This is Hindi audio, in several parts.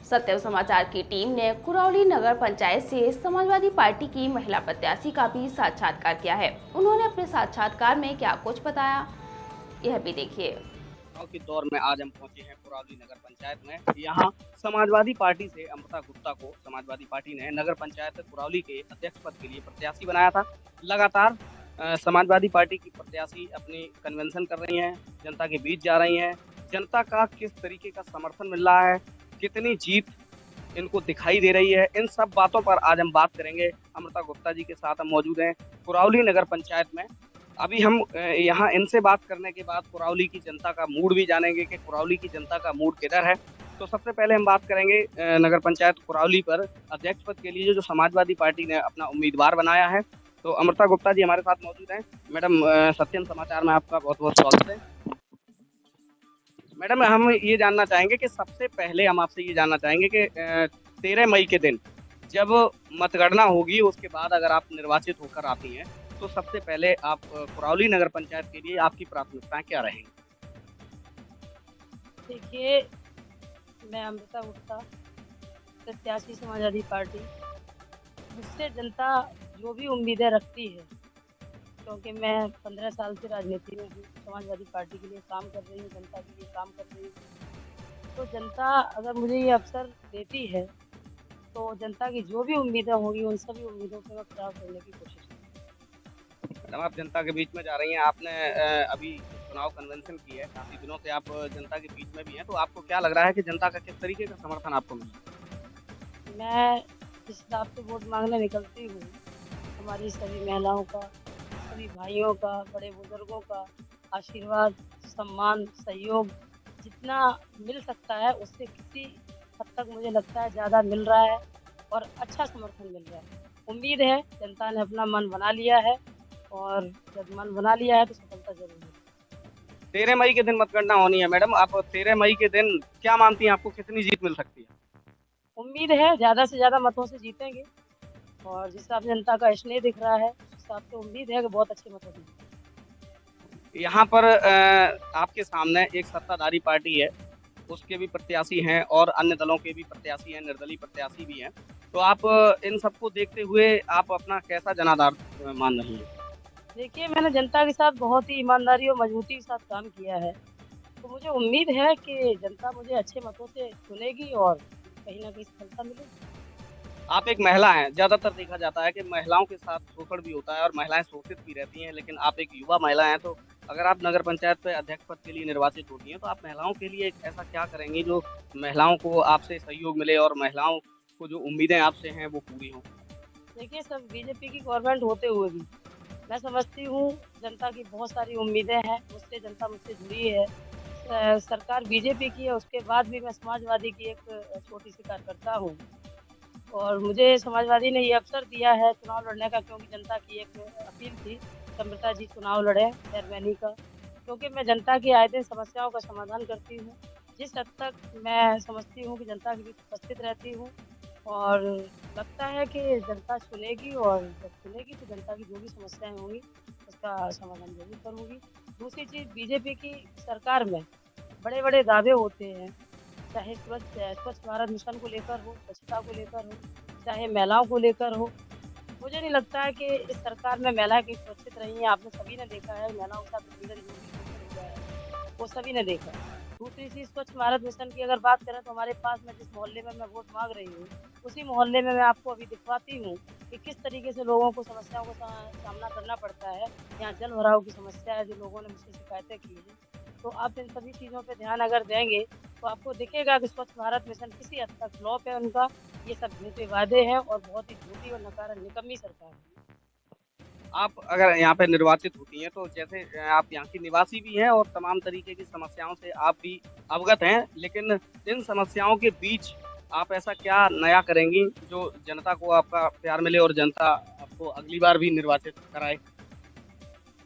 सत्यम समाचार की टीम ने कुरौली नगर पंचायत से समाजवादी पार्टी की महिला प्रत्याशी का भी साक्षात्कार किया है। उन्होंने अपने साक्षात्कार में क्या कुछ बताया, यह भी देखिए। चुनाव के दौर में आज हम पहुंचे हैं कुरौली नगर पंचायत में। यहाँ समाजवादी पार्टी से अमृता गुप्ता को समाजवादी पार्टी ने नगर पंचायत कुरौली के अध्यक्ष पद के लिए प्रत्याशी बनाया था। लगातार समाजवादी पार्टी की प्रत्याशी अपनी कन्वेंशन कर रही हैं, जनता के बीच जा रही हैं। जनता का किस तरीके का समर्थन मिल रहा है, कितनी जीत इनको दिखाई दे रही है, इन सब बातों पर आज हम बात करेंगे। अमृता गुप्ता जी के साथ हम मौजूद हैं कुरौली नगर पंचायत में। अभी हम यहाँ इनसे बात करने के बाद कुरौली की जनता का मूड भी जानेंगे कि कुरौली की जनता का मूड किधर है। तो सबसे पहले हम बात करेंगे नगर पंचायत कुरौली पर अध्यक्ष पद के लिए जो समाजवादी पार्टी ने अपना उम्मीदवार बनाया है। तो अमृता गुप्ता जी हमारे साथ मौजूद हैं। मैडम, सत्यम समाचार में आपका बहुत बहुत स्वागत है। मैडम, हम ये जानना चाहेंगे कि सबसे पहले हम आपसे ये जानना चाहेंगे कि 13 मई के दिन जब मतगणना होगी, उसके बाद अगर आप निर्वाचित होकर आती हैं, तो सबसे पहले आप कुरौली नगर पंचायत के लिए आपकी प्राथमिकताएं क्या रहेंगी? देखिए, मैं अमृता गुप्ता, प्रत्याशी समाजवादी पार्टी। मुझसे जनता जो भी उम्मीदें रखती है, क्योंकि मैं 15 साल से राजनीति में हूँ, समाजवादी पार्टी के लिए काम कर रही हूँ, जनता के लिए काम कर रही हूँ। तो जनता अगर मुझे ये अवसर देती है, तो जनता की जो भी उम्मीदें होंगी, उन सभी उम्मीदों पे मैं खरा उतरने की कोशिश करूँगी। मैडम, आप जनता के बीच में जा रही हैं, आपने अभी चुनाव कन्वेंशन की है, काफी दिनों से आप जनता के बीच में भी हैं, तो आपको क्या लग रहा है कि जनता का किस तरीके का समर्थन आपको मिल रहा मैं जिस हिसाब से वोट मांगने निकलती हूँ, हमारी सभी महिलाओं का, सभी भाइयों का, बड़े बुजुर्गों का आशीर्वाद, सम्मान, सहयोग जितना मिल सकता है, उससे किसी हद तक मुझे लगता है ज़्यादा मिल रहा है और अच्छा समर्थन मिल रहा है। उम्मीद है जनता ने अपना मन बना लिया है और जब मन बना लिया है तो सफलता ज़रूर मिलेगी। है? 13 मई के दिन मतगणना होनी है मैडम, आप 13 मई के दिन क्या मानती हैं, आपको कितनी जीत मिल सकती है? उम्मीद है ज़्यादा से ज़्यादा मतों से जीतेंगे और जिस हिसाब से जनता का स्नेह दिख रहा है, उस हिसाब से उम्मीद है कि बहुत अच्छे मतों से जीतेंगे। यहाँ पर आपके सामने एक सत्ताधारी पार्टी है, उसके भी प्रत्याशी हैं और अन्य दलों के भी प्रत्याशी हैं, निर्दलीय प्रत्याशी भी हैं। तो आप इन सबको देखते हुए आप अपना कैसा जनाधार मान रही हैं? देखिए, मैंने जनता के साथ बहुत ही ईमानदारी और मजबूती के साथ काम किया है, तो मुझे उम्मीद है कि जनता मुझे अच्छे मतों से चुनेगी और कहीं न कहीं सफलता मिलेगी। आप एक महिला हैं, ज़्यादातर देखा जाता है कि महिलाओं के साथ शोषण भी होता है और महिलाएँ शोषित भी रहती हैं, लेकिन आप एक युवा महिला हैं, तो अगर आप नगर पंचायत पे अध्यक्ष पद के लिए निर्वाचित होती हैं, तो आप महिलाओं के लिए एक ऐसा क्या करेंगी जो महिलाओं को आपसे सहयोग मिले और महिलाओं को जो उम्मीदें आपसे हैं, वो पूरी हों? देखिए, सब बीजेपी की गवर्नमेंट होते हुए भी मैं समझती हूँ जनता की बहुत सारी उम्मीदें हैं, मुझसे जनता मुझसे जुड़ी है। सरकार बीजेपी की है, उसके बाद भी मैं समाजवादी की एक छोटी-सी कार्यकर्ता हूँ और मुझे समाजवादी ने ये अवसर दिया है चुनाव लड़ने का, क्योंकि जनता की एक अपील थी कि अमृता जी चुनाव लड़ें चेयरमैनी का। क्योंकि मैं जनता की आए दिन समस्याओं का समाधान करती हूँ। जिस हद तक मैं समझती हूँ कि जनता के बीच उपस्थित रहती हूँ और लगता है कि जनता चुनेगी और जब चुनेगी तो जनता की जो भी समस्याएँ होंगी, उसका समाधान ज़रूर करूँगी। दूसरी चीज़, बीजेपी की सरकार में बड़े-बड़े दावे होते हैं, चाहे स्वच्छ भारत मिशन को लेकर हो, स्वच्छता को लेकर हो, चाहे महिलाओं को लेकर हो। मुझे नहीं लगता है कि इस सरकार में महिलाएँ कहीं सुरक्षित रही हैं। आपने सभी ने देखा है महिलाओं के साथ उत्पीड़न जो भी शोषण हुआ है, वो सभी ने देखा है। दूसरी चीज़, स्वच्छ भारत मिशन की अगर बात करें तो हमारे पास में जिस मोहल्ले में मैं वोट माँग रही हूँ, उसी मोहल्ले में मैं आपको अभी दिखवाती हूँ कि किस तरीके से लोगों को समस्याओं का सामना करना पड़ता है। यहाँ जल भराव की समस्या है, जो लोगों ने मुझसे शिकायतें की हैं। तो आप इन सभी चीज़ों पे ध्यान अगर देंगे, तो आपको दिखेगा कि स्वच्छ भारत मिशन किसी हद तक फ्लॉप है उनका। ये सब झूठे वादे हैं और बहुत ही झूठी और निकम्मी सरकार है। आप अगर यहाँ पे निर्वाचित होती हैं, तो जैसे आप यहाँ की निवासी भी हैं और तमाम तरीके की समस्याओं से आप भी अवगत हैं, लेकिन इन समस्याओं के बीच आप ऐसा क्या नया करेंगी जो जनता को आपका प्यार मिले और जनता आपको अगली बार भी निर्वाचित कराए?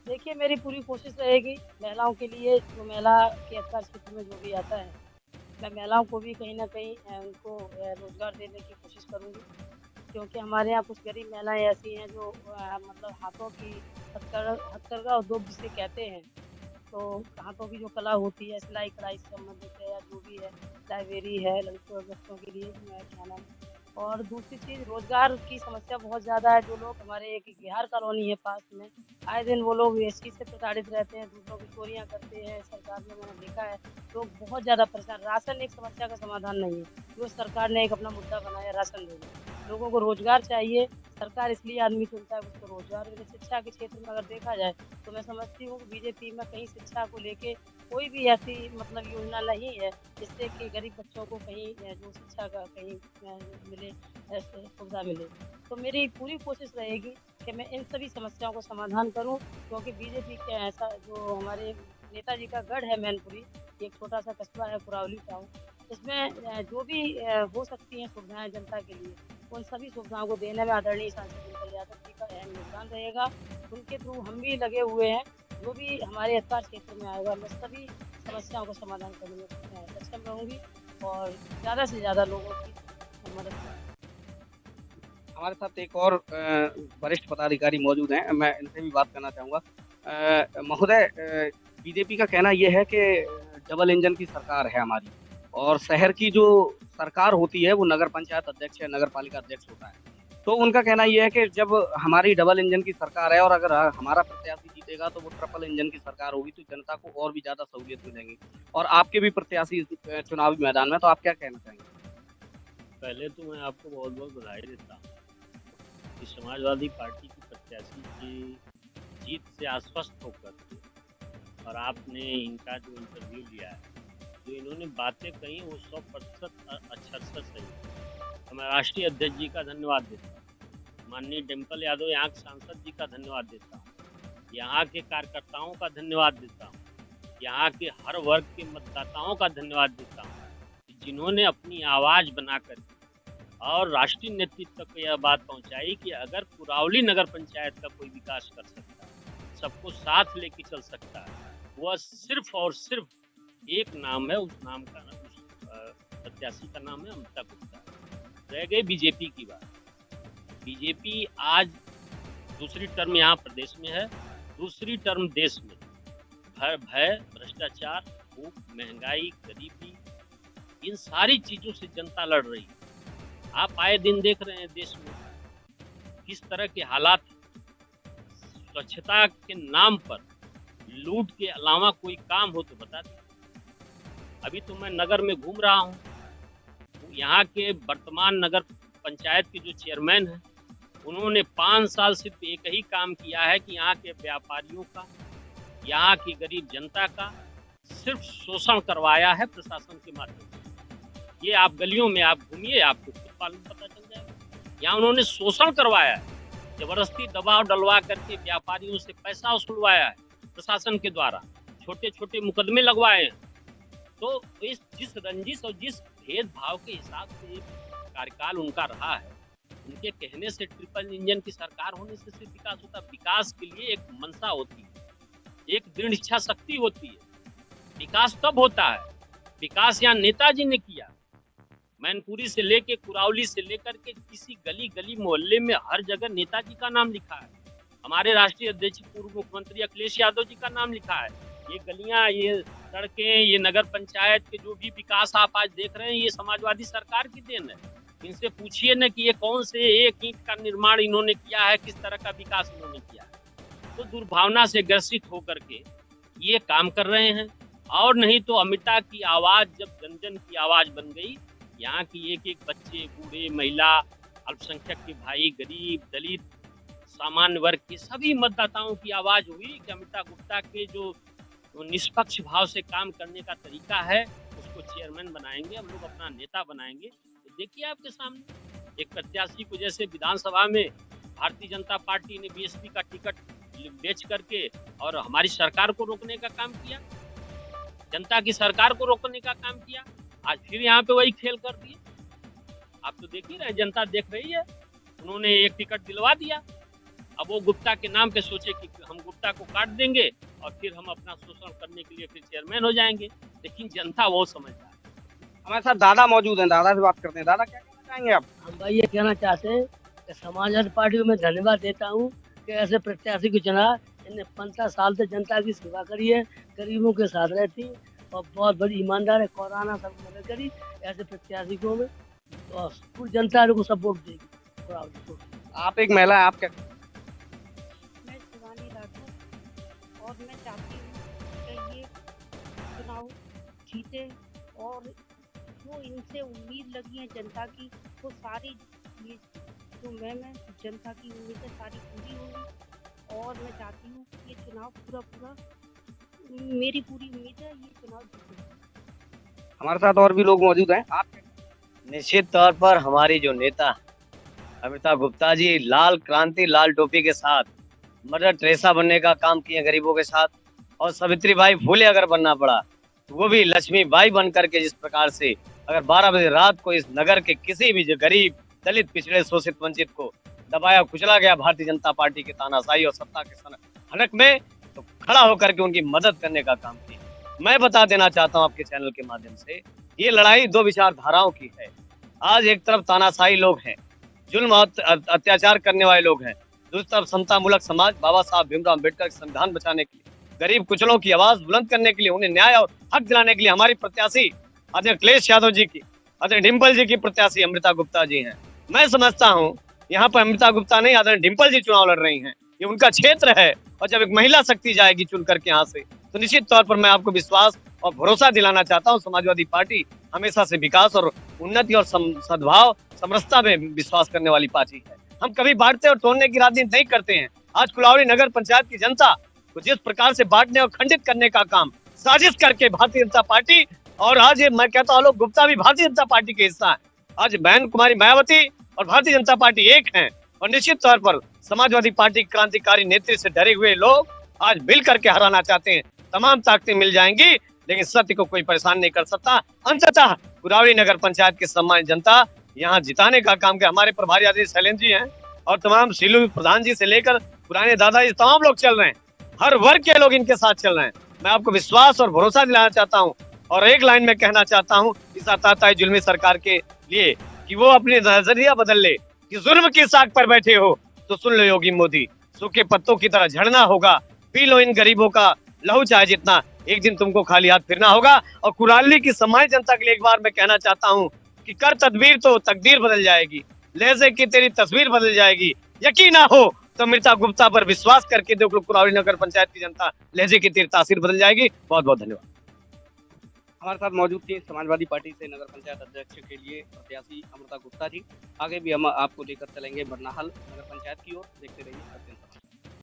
देखिए, मेरी पूरी कोशिश रहेगी महिलाओं के लिए, जो महिला के अधिकार क्षेत्र में जो भी आता है, मैं महिलाओं को भी कहीं न कहीं उनको रोज़गार देने की कोशिश करूँगी। क्योंकि हमारे यहाँ कुछ गरीब महिलाएँ ऐसी हैं जो मतलब हाथों की हथकरघा उद्योग जिसे कहते हैं, तो हाथों की जो कला होती है, सिलाई कढ़ाई से संबंधित है या जो भी है, लाइब्रेरी है लड़कियों और बच्चों के लिए, मैं क्या नाम। और दूसरी चीज़, रोजगार की समस्या बहुत ज़्यादा है। जो लोग हमारे एक बिहार कॉलोनी है पास में, आए दिन वो लोग इस चीज़ से प्रताड़ित रहते हैं, दूसरों की चोरियां करते हैं। सरकार में मैंने देखा है, लोग बहुत ज़्यादा परेशान। राशन एक समस्या का समाधान नहीं है, जो सरकार ने एक अपना मुद्दा बनाया राशन देना। लोगों को रोजगार चाहिए, सरकार इसलिए आदमी चुनता है उसको रोजगार मिले। शिक्षा के क्षेत्र में अगर देखा जाए तो मैं समझती हूँ कि बीजेपी में कहीं शिक्षा को लेके कोई भी ऐसी मतलब योजना नहीं है जिससे कि गरीब बच्चों को कहीं जो शिक्षा का कहीं मिले, ऐसे सुविधा मिले। तो मेरी पूरी कोशिश रहेगी कि मैं इन सभी समस्याओं को समाधान करूं, क्योंकि बीजेपी के ऐसा जो हमारे नेताजी का गढ़ है मैनपुरी, एक छोटा सा कस्बा है कुरावली टाउन, इसमें जो भी हो सकती हैं सुविधाएं जनता के लिए, उन सभी सुविधाओं को देने में आदरणीय सांसद दिनकर यादव जी का अहम योगदान रहेगा। उनके थ्रू हम भी लगे हुए हैं। जो भी हमारे अधिकार क्षेत्र में आएगा, मैं सभी समस्याओं को समाधान करने में सक्षम रहूंगी और ज़्यादा से ज़्यादा लोगों की मदद करूँगी। हमारे साथ एक और वरिष्ठ पदाधिकारी मौजूद हैं, मैं इनसे भी बात करना चाहूँगा। महोदय, बीजेपी का कहना ये है कि डबल इंजन की सरकार है हमारी, और शहर की जो सरकार होती है वो नगर पंचायत अध्यक्ष या नगर पालिका अध्यक्ष होता है। तो उनका कहना ये है कि जब हमारी डबल इंजन की सरकार है और अगर हमारा प्रत्याशी जीतेगा तो वो ट्रिपल इंजन की सरकार होगी, तो जनता को और भी ज़्यादा सहूलियत मिलेंगी। और आपके भी प्रत्याशी चुनावी मैदान में, तो आप क्या कहना चाहेंगे? पहले तो मैं आपको बहुत बहुत बधाई देता हूँ कि समाजवादी पार्टी की प्रत्याशी की जीत से आश्वस्त होकर और आपने इनका जो इंटरव्यू लिया है, जो इन्होंने बातें कही वो 100% अक्षरशः सही है। तो मैं राष्ट्रीय अध्यक्ष जी का धन्यवाद देता हूँ, माननीय डिम्पल यादव यहाँ के सांसद जी का धन्यवाद देता हूँ, यहाँ के कार्यकर्ताओं का धन्यवाद देता हूँ, यहाँ के हर वर्ग के मतदाताओं का धन्यवाद देता हूँ, जिन्होंने अपनी आवाज़ बनाकर और राष्ट्रीय नेतृत्व तक यह बात पहुंचाई कि अगर कुरावली नगर पंचायत का कोई विकास कर सकता है, सबको साथ लेके चल सकता है, वह सिर्फ और सिर्फ एक नाम है, उस नाम का प्रत्याशी का नाम है अमृता गुप्ता। रह गई बीजेपी की बात। बीजेपी आज दूसरी टर्म यहाँ प्रदेश में है, दूसरी टर्म देश में। भय, भ्रष्टाचार, भूख, महंगाई, गरीबी, इन सारी चीज़ों से जनता लड़ रही है। आप आए दिन देख रहे हैं देश में किस तरह के हालात। स्वच्छता के नाम पर लूट के अलावा कोई काम हो तो बता दें। अभी तो मैं नगर में घूम रहा हूँ, यहाँ के वर्तमान नगर पंचायत के जो चेयरमैन हैं, उन्होंने 5 साल सिर्फ एक ही काम किया है कि यहाँ के व्यापारियों का, यहाँ की गरीब जनता का सिर्फ शोषण करवाया है प्रशासन के माध्यम से। ये आप गलियों में आप घूमिए, आपको खुद पालन पता चल जाएगा। यहाँ उन्होंने शोषण करवाया है, जबरदस्ती दबाव डलवा करके व्यापारियों से पैसा वसूलवाया है प्रशासन के द्वारा, छोटे छोटे मुकदमे लगवाए हैं। तो इस जिस रंजिश और जिस भेदभाव के हिसाब से कार्यकाल उनका रहा है, उनके कहने से ट्रिपल इंजन की सरकार होने से सिर्फ विकास होता। विकास के लिए एक मंशा होती है, एक दृढ़ इच्छा शक्ति होती है। विकास तब होता है, विकास यहाँ नेताजी ने किया। मैनपुरी से लेके कुरावली से लेकर के किसी गली गली मोहल्ले में हर जगह नेताजी का नाम लिखा है। हमारे राष्ट्रीय अध्यक्ष पूर्व मुख्यमंत्री अखिलेश यादव जी का नाम लिखा है। ये गलियां, ये सड़कें, ये नगर पंचायत के जो भी विकास आप आज देख रहे हैं, ये समाजवादी सरकार की देन है। इनसे पूछिए न कि ये कौन से एक ईंट का निर्माण इन्होंने किया है, किस तरह का विकास इन्होंने किया है। तो दुर्भावना से ग्रसित होकर के ये काम कर रहे हैं। और नहीं तो अमृता की आवाज़ जब जन जन की आवाज़ बन गई, यहाँ की एक एक बच्चे, बूढ़े, महिला, अल्पसंख्यक के भाई, गरीब, दलित, सामान्य वर्ग के सभी मतदाताओं की आवाज़ हुई कि अमृता गुप्ता के जो निष्पक्ष भाव से काम करने का तरीका है, उसको चेयरमैन बनाएंगे, हम लोग अपना नेता बनाएंगे। तो देखिए आपके सामने एक प्रत्याशी को जैसे विधानसभा में भारतीय जनता पार्टी ने बीएसपी का टिकट बेच करके और हमारी सरकार को रोकने का काम किया, जनता की सरकार को रोकने का काम किया, आज फिर यहाँ पे वही खेल कर दिए। आप तो देख ही रहे, जनता देख रही है। उन्होंने एक टिकट दिलवा दिया, अब वो गुप्ता के नाम पे सोचे कि हम गुप्ता को काट देंगे और फिर हम अपना शोषण करने के लिए फिर चेयरमैन हो जाएंगे। लेकिन जनता वो समझदार है। हमारे साथ दादा मौजूद हैं, दादा से बात करते हैं। दादा, क्या कहना चाहेंगे आप? हम भाई ये कहना चाहते हैं कि समाजवादी पार्टी को मैं धन्यवाद देता हूँ कि ऐसे प्रत्याशी को चुना। इन्हें 15 साल से जनता की सेवा करी है, गरीबों के साथ रहती है और बहुत बड़ी ईमानदार है। कोरोना सब मदद करी, ऐसे प्रत्याशी को में और पूरी जनता को सपोर्ट देगी कुरावली को। आप एक महिला है, आप क्या? मैं शिवानी राठौर और मैं चाहती हूँ कि ये चुनाव जीते और जो इनसे उम्मीद लगी है जनता की, वो सारी ये जो मैं जनता की उम्मीदें सारी पूरी होंगी और मैं चाहती हूँ ये चुनाव पूरा मेरी पूरी उम्मीद है ये चुनाव जीते। हमारे साथ और भी लोग मौजूद हैं, आप क्या? निश्चित तौर पर हमारी जो नेता अमृता गुप्ता जी लाल क्रांति लाल टोपी के साथ मदर टेरेसा बनने का काम किए गरीबों के साथ, और सावित्री बाई फुले अगर बनना पड़ा तो वो भी लक्ष्मी बाई बन करके, जिस प्रकार से अगर 12 बजे रात को इस नगर के किसी भी जो गरीब दलित पिछड़े शोषित वंचित को दबाया कुचला गया भारतीय जनता पार्टी के तानाशाही और सत्ता के हनक में, तो खड़ा होकर के उनकी मदद करने का काम किया। मैं बता देना चाहता हूं आपके चैनल के माध्यम से, ये लड़ाई दो विचारधाराओं की है। आज एक तरफ तानाशाही लोग हैं, जुल्म और अत्याचार करने वाले लोग हैं, दूसरी तरफ समतामूलक समाज बाबा साहब भीमराव अम्बेडकर के संविधान बचाने के लिए, गरीब कुचलों की आवाज बुलंद करने के लिए, उन्हें न्याय और हक दिलाने के लिए हमारी प्रत्याशी आदरणीय अखिलेश यादव जी की, आदरणीय डिम्पल जी की प्रत्याशी अमृता गुप्ता जी हैं। मैं समझता हूँ यहाँ पर अमृता गुप्ता नहीं, आदरणीय डिम्पल जी चुनाव लड़ रही हैं, ये उनका क्षेत्र है और जब एक महिला शक्ति जाएगी चुन करके यहाँ से, तो निश्चित तौर पर मैं आपको विश्वास और भरोसा दिलाना चाहता हूँ, समाजवादी पार्टी हमेशा से विकास और उन्नति और सद्भाव समरसता में विश्वास करने वाली पार्टी है। हम कभी बांटते और तोड़ने की राजनीति नहीं करते हैं। आज कुरावली नगर पंचायत की जनता को जिस प्रकार से बांटने और खंडित करने का काम साजिश करके भारतीय जनता पार्टी, और आज ये मैं कहता हूँ गुप्ता भी भारतीय जनता पार्टी के हिस्सा है। आज बहन कुमारी मायावती और भारतीय जनता पार्टी एक हैं और निश्चित तौर पर समाजवादी पार्टी क्रांतिकारी नेत्री से डरे हुए लोग आज मिल करके हराना चाहते हैं। तमाम ताकतें मिल जाएंगी लेकिन सत्य को कोई परेशान नहीं कर सकता। अंततः कुरावली नगर पंचायत की सम्मानित जनता यहाँ जिताने का काम के हमारे प्रभारी आदि शैलेंद्र जी हैं और तमाम शीलू प्रधान जी से लेकर पुराने दादाजी तमाम लोग चल रहे हैं, हर वर्ग के लोग इनके साथ चल रहे हैं। मैं आपको विश्वास और भरोसा दिलाना चाहता हूँ और एक लाइन में कहना चाहता हूँ इस आताताई जुल्मी सरकार के लिए कि वो अपनी नजरिया बदल ले कि जुल्म की साख पर बैठे हो तो सुन लो योगी मोदी, सूखे पत्तों की तरह झड़ना होगा, पी लो इन गरीबों का लहू चाहे जितना, एक दिन तुमको खाली हाथ फिरना होगा। और कुरावली की सम्मानित जनता के लिए एक बार मैं कहना चाहता हूँ कि कर तदबीर तो तकदीर बदल जाएगी, लहजे की तेरी तस्वीर बदल जाएगी, यकीन ना हो तो अमृता गुप्ता पर विश्वास करके देख लो, कुरावली नगर पंचायत की जनता लहजे की तेरी तासीर बदल जाएगी। बहुत बहुत धन्यवाद। हमारे साथ मौजूद थी समाजवादी पार्टी से नगर पंचायत अध्यक्ष के लिए प्रत्याशी अमृता गुप्ता जी। आगे भी हम आपको लेकर चलेंगे बरनाहल नगर पंचायत की ओर। देखते रहिए।